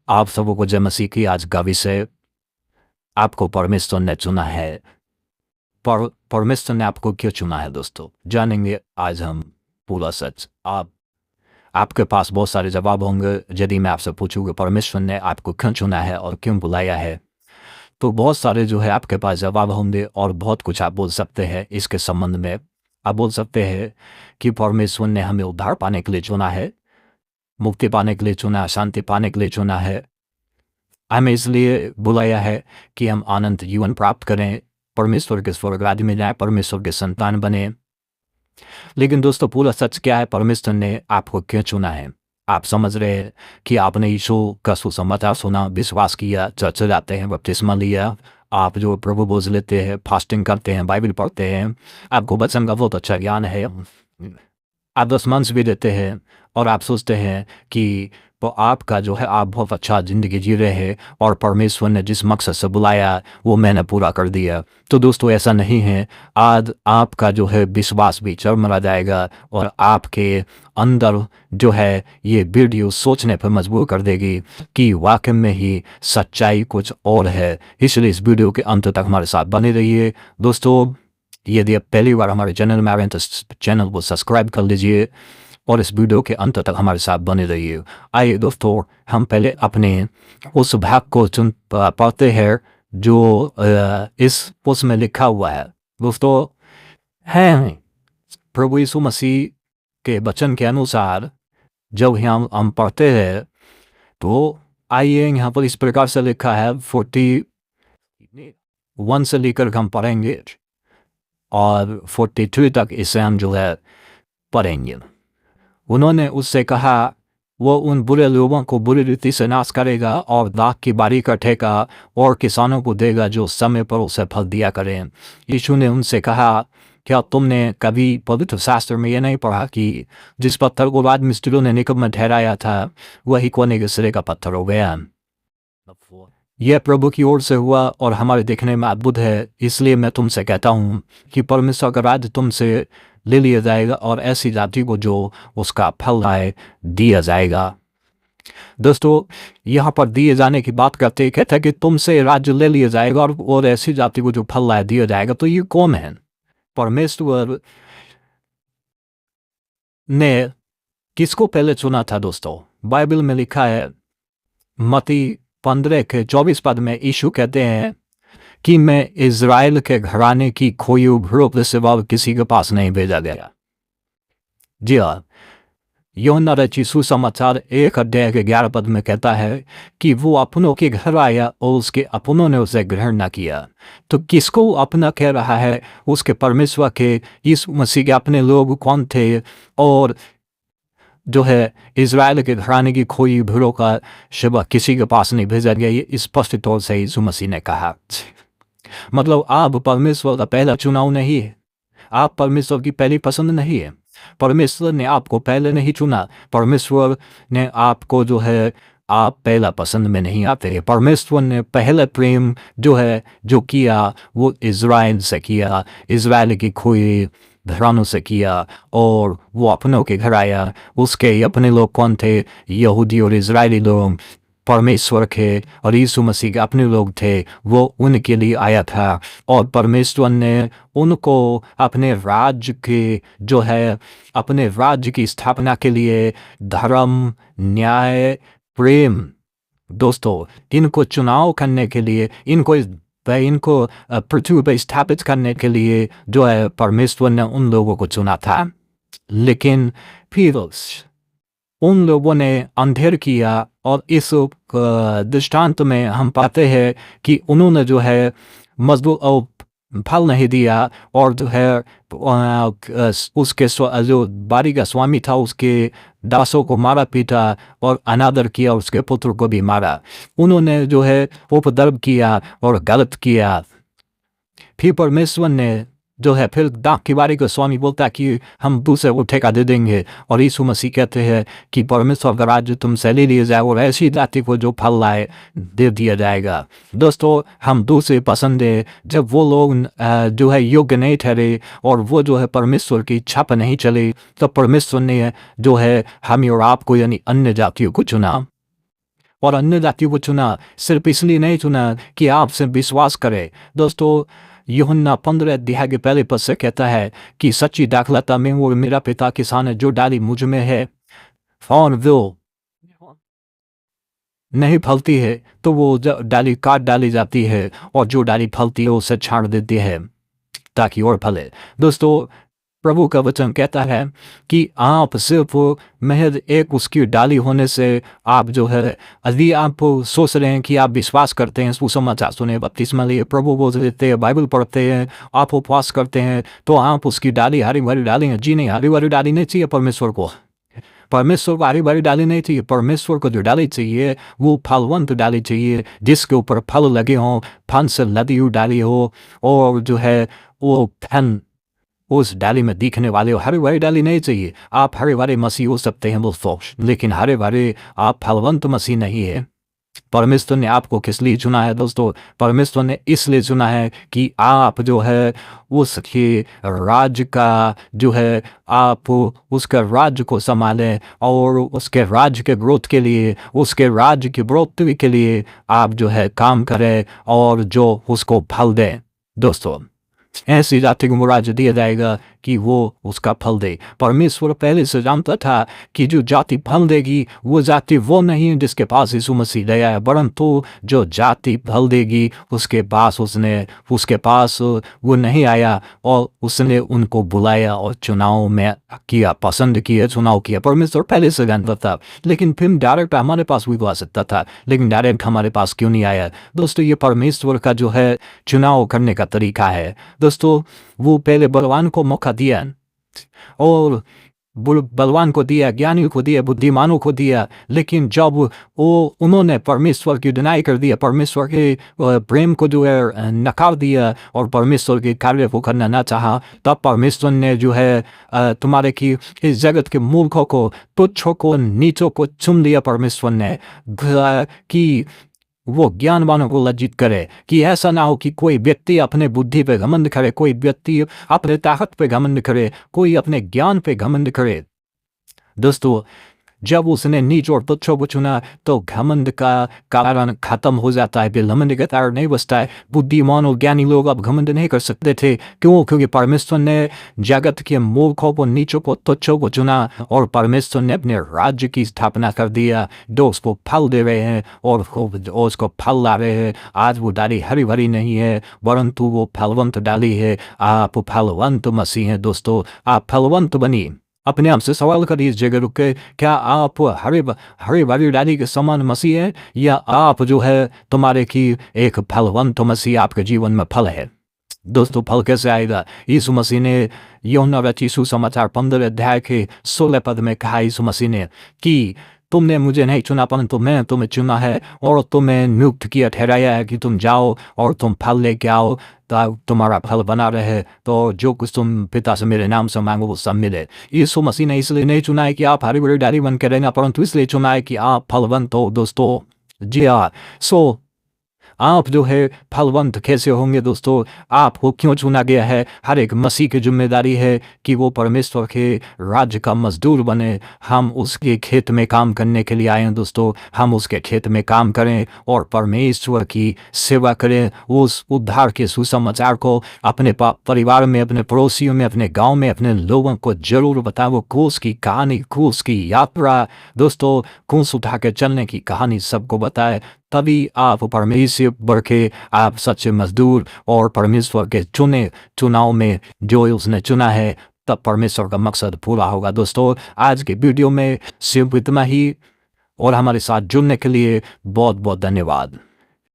आप सबों को जय मसीह की। आज का विषय आपको परमेश्वर ने चुना है। परमेश्वर ने आपको क्यों चुना है दोस्तों, जानेंगे आज हम पूरा सच। आपके पास बहुत सारे जवाब होंगे यदि मैं आपसे पूछूंगा परमेश्वर ने आपको क्यों चुना है और क्यों बुलाया है, तो बहुत सारे जो है आपके पास जवाब होंगे और बहुत कुछ आप बोल सकते हैं इसके संबंध में। आप बोल सकते हैं कि परमेश्वर ने हमें उद्धार पाने के लिए चुना है, मुक्ति पाने के लिए चुना है, शांति पाने के लिए चुना है, हमें इसलिए बुलाया है कि हम आनंद जीवन प्राप्त करें, परमेश्वर के स्वर्ग राज्य में जाए, परमेश्वर के संतान बने। लेकिन दोस्तों पूरा सच क्या है, परमेश्वर ने आपको क्यों चुना है? आप समझ रहे हैं कि आपने यीशु का सुसमाचार सुना, विश्वास किया, चर्च जाते हैं, बपतिस्मा लिया, आप जो प्रभु बोझ लेते हैं, फास्टिंग करते हैं, बाइबल पढ़ते हैं, आपको वचन का बहुत अच्छा ज्ञान है, आप 10 मंथ भी देते हैं और आप सोचते हैं कि वो आपका जो है आप बहुत अच्छा ज़िंदगी जी रहे हैं और परमेश्वर ने जिस मकसद से बुलाया वो मैंने पूरा कर दिया। तो दोस्तों ऐसा नहीं है। आज आपका जो है विश्वास भी चरमरा जाएगा और आपके अंदर जो है ये वीडियो सोचने पर मजबूर कर देगी कि वाकई में ही सच्चाई कुछ और है। इसलिए इस वीडियो के अंत तक हमारे साथ बने रहिए। दोस्तों यदि आप पहली बार हमारे चैनल में आ रहे हैं तो चैनल को सब्सक्राइब कर लीजिए और इस वीडियो के अंत तक हमारे साथ बने रहिए। आइए दोस्तों हम पहले अपने उस भाग को पढ़ते हैं जो इस पुस्तक में लिखा हुआ है। दोस्तों है प्रभु यीशु मसीह के वचन के अनुसार जब हम पढ़ते हैं तो आइए यहाँ पर इस प्रकार से लिखा है 41 से लेकर हम पढ़ेंगे और 42 तक इसे हम जो है पढ़ेंगे। उन्होंने उससे कहा वो उन बुरे लोगों को बुरी रीति से नाश करेगा और दाख की बारी कटेगा और किसानों को देगा जो समय पर उसे फल दिया करें। यीशु ने उनसे कहा क्या तुमने कभी पवित्र शास्त्र में यह नहीं पढ़ा कि जिस पत्थर को राज मिस्त्रियों ने निकट में ठहराया था वही कोने के सिरे का पत्थर हो गया। यह प्रभु की ओर से हुआ और हमारे देखने में अद्भुत है। इसलिए मैं तुमसे कहता हूँ कि परमेश्वर का राज्य तुमसे ले लिया जाएगा और ऐसी जाति को जो उसका फल आए दिया जाएगा। दोस्तों यहाँ पर दिए जाने की बात करते कहते हैं कि तुमसे राज्य ले लिया जाएगा और ऐसी जाति को जो फल आए दिया जाएगा। तो ये कौन है? परमेश्वर ने किसको पहले चुना था दोस्तों? बाइबल में लिखा है मत्ती 15 के 24 पद में यीशु कहते हैं कि मैं इज़राइल के घराने की खोई भेड़ों के सिवा किसी के पास नहीं भेजा गया। जी हाँ, यूहन्ना रचित सुसमाचार 1 अध्याय के 11 पद में कहता है कि वो अपनों के घर आया और उसके अपनों ने उसे ग्रहण न किया। तो किसको अपना कह रहा है? उसके परमेश्वर के यीशु मसीह के अपने लोग कौन थे? और जो है इज़राइल के घराने की खोई भेड़ों का सिवा किसी के पास नहीं भेजा गया। ये स्पष्ट तौर से यीशु मसीह ने कहा। मतलब आप परमेश्वर का पहला चुनाव नहीं है, आप परमेश्वर की पहली पसंद नहीं है। परमेश्वर ने आपको पहले नहीं चुना, परमेश्वर ने आपको जो है आप पहला पसंद में नहीं आते हैं। परमेश्वर ने पहला प्रेम जो है जो किया वो इज़राइल से किया, इज़राइल की खोई घरानों से किया और वो अपनों के घर आया। उसके अपने लोग कौन थे? यहूदी और इज़राइली लोग परमेश्वर के और यीशु मसीह के अपने लोग थे, वो उनके लिए आया था और परमेश्वर ने उनको अपने राज्य के जो है अपने राज्य की स्थापना के लिए धर्म, न्याय, प्रेम, दोस्तों इनको चुनाव करने के लिए, इनको पृथ्वी पर स्थापित करने के लिए जो है परमेश्वर ने उन लोगों को चुना था। लेकिन फिर उन लोगों ने अंधेर किया और इस दृष्टांत में हम पाते हैं कि उन्होंने जो है मजबूत फल नहीं दिया और जो है उसके जो बारी का स्वामी था उसके दासों को मारा पीटा और अनादर किया, उसके पुत्र को भी मारा। उन्होंने जो है उपद्रव किया और गलत किया। फिर परमेश्वर ने जो है फिर दाख की बारी को स्वामी बोलता है कि हम दूसरे को ठेका दे देंगे और यीशु मसीह कहते हैं कि परमेश्वर का राज्य तुमसे ले लिया जाए और ऐसी जाति को जो फल लाए दे दिया जाएगा। दोस्तों हम दूसरे पसंद है जब वो लोग जो है योग्य नहीं ठहरे और वो जो है परमेश्वर की इच्छा पर नहीं चले, तो परमेश्वर ने जो है हमें और आपको यानी अन्य जातियों को चुना। और अन्य जातियों को चुना, सिर्फ इसलिए नहीं चुना कि आपसे विश्वास करे। दोस्तों, यूहन्ना 15 अध्याय के पहले पद से कहता है कि सच्ची दाखलता में वो मेरा पिता किसान है, जो डाली मुझ में है और वो नहीं फलती है तो वो डाली काट डाली जाती है, और जो डाली फलती है उसे छाड़ देती है ताकि और फले। दोस्तों, प्रभु का वचन कहता है कि आप सिर्फ महज एक उसकी डाली होने से आप जो है, यदि आप सोच रहे हैं कि आप विश्वास करते हैं, सुसमाचार सुने, बपतिस्मा लिए, प्रभु बोल देते हैं, बाइबल पढ़ते हैं, आप उपवास करते हैं, तो आप उसकी डाली हरी भरी डाली हैं। जी नहीं, हरी भरी डाली नहीं चाहिए परमेश्वर को। परमेश्वर को हरी भरी डाली नहीं चाहिए। परमेश्वर को जो डाली चाहिए वो फलवंत डाली चाहिए, जिसके ऊपर फल लगे हों, फल से लदी हुई डाली हो, और जो है वो फल उस डाली में दिखने वाले हो। हरे भरे डाली नहीं चाहिए। आप हरे भरे मसीह हो सकते हैं दोस्तों, लेकिन हरे भरे आप फलवंत मसीह नहीं है। परमेश्वर ने आपको किस लिए चुना है दोस्तों? परमेश्वर ने इसलिए चुना है कि आप जो है उसके राज्य का जो है, आप उसके राज्य को संभालें, और उसके राज्य के ग्रोथ के लिए, उसके राज्य की बढ़ोतरी के लिए आप जो है काम करें, और जो उसको फल दें। दोस्तों, ऐसी जाति को राज्य दिया जाएगा कि वो उसका फल दे। परमेश्वर पहले से जानता था कि जो जाति फल देगी वो जाति वो नहीं है जिसके पास यीशु मसीह गया है, परंतु जो जाति फल देगी उसके पास वो नहीं आया, और उसने उनको बुलाया और चुनाव में किया, पसंद किया, चुनाव किया। परमेश्वर पहले से जानता था, लेकिन फिर डायरेक्ट हमारे पास भी आ सकता था, लेकिन डायरेक्ट हमारे पास क्यों नहीं आया? दोस्तों, ये परमेश्वर का जो है चुनाव करने का तरीका है। दोस्तों, वो पहले बलवान को मौका दिया, और बलवान को दिया, ज्ञानी को दिया, बुद्धिमानों को दिया, लेकिन जब वो उन्होंने परमेश्वर की डिनाई कर दिया, परमेश्वर के प्रेम को जो है नकार दिया, और परमेश्वर के कार्य को करना ना चाहा, तब परमेश्वर ने जो है तुम्हारे की इस जगत के मूर्खों को, तुच्छों को, नीचों को चुन लिया परमेश्वर ने, कि वो ज्ञानवानों को लज्जित करे, कि ऐसा ना हो कि कोई व्यक्ति अपने बुद्धि पे घमंड करे, कोई व्यक्ति अपने ताकत पे घमंड करे, कोई अपने ज्ञान पे घमंड करे। दोस्तों, जब उसने नीच और तुच्छों को चुना तो घमंड का कारण खत्म हो जाता है, घमंड का कारण नहीं बचता है। बुद्धिमान और ज्ञानी लोग अब घमंड नहीं कर सकते थे। क्यों? क्योंकि परमेश्वर ने जगत के मूर्खों को, नीचों को, तुच्छों को चुना, और परमेश्वर ने अपने राज्य की स्थापना कर दिया, जो उसको फल दे रहे हैं, और उसको फल ला रहे हैं। आज वो डाली हरी भरी नहीं है, परंतु वो फलवंत डाली है। आप फलवंत मसीह हैं दोस्तों, आप फलवंत बनिए। अपने आप से सवाल करिए इस जगह रुक के, क्या आप हरे भरी डाली के समान मसीह है, या आप जो है तुम्हारे की एक फलवंत मसीह आपके जीवन में फल है? दोस्तों, फल कैसे आएगा? यीशु मसीह ने यूहन्ना रचित सुसमाचार 15 अध्याय के 16 पद में कहा, यीशु मसीह ने, कि तुमने मुझे नहीं चुना, परंतु मैं तुम्हें चुना है, और तुम्हें नियुक्त किया, ठहराया है कि तुम जाओ और तुम फल लेके आओ, तुम्हारा फल बना रहे, तो जो कुछ तुम पिता से मेरे नाम से मांगो वो सब मिले। यीशु मसीह ने इसलिए नहीं चुना है कि आप हरी भरी डाली बन के रहना, परंतु इसलिए चुना है कि आप फलवंत हो दोस्तों। जी हाँ, आप जो है फलवंत कैसे होंगे दोस्तों? आपको क्यों चुना गया है? हर एक मसीह की जिम्मेदारी है कि वो परमेश्वर के राज्य का मजदूर बने। हम उसके खेत में काम करने के लिए आए हैं दोस्तों। हम उसके खेत में काम करें और परमेश्वर की सेवा करें। उस उद्धार के सुसमाचार को अपने परिवार में, अपने पड़ोसियों में, अपने गाँव में, अपने लोगों को जरूर बताओ। वो क्रूस की कहानी, क्रूस की यात्रा दोस्तों, क्रूस उठा के चलने की कहानी सबको बताए। तभी आप परमेश्वर के आप सच्चे मजदूर और परमेश्वर के चुनाव में जो उसने चुना है, तब परमेश्वर का मकसद पूरा होगा। दोस्तों, आज के वीडियो में सिर्फ इतना ही, और हमारे साथ जुड़ने के लिए बहुत बहुत धन्यवाद।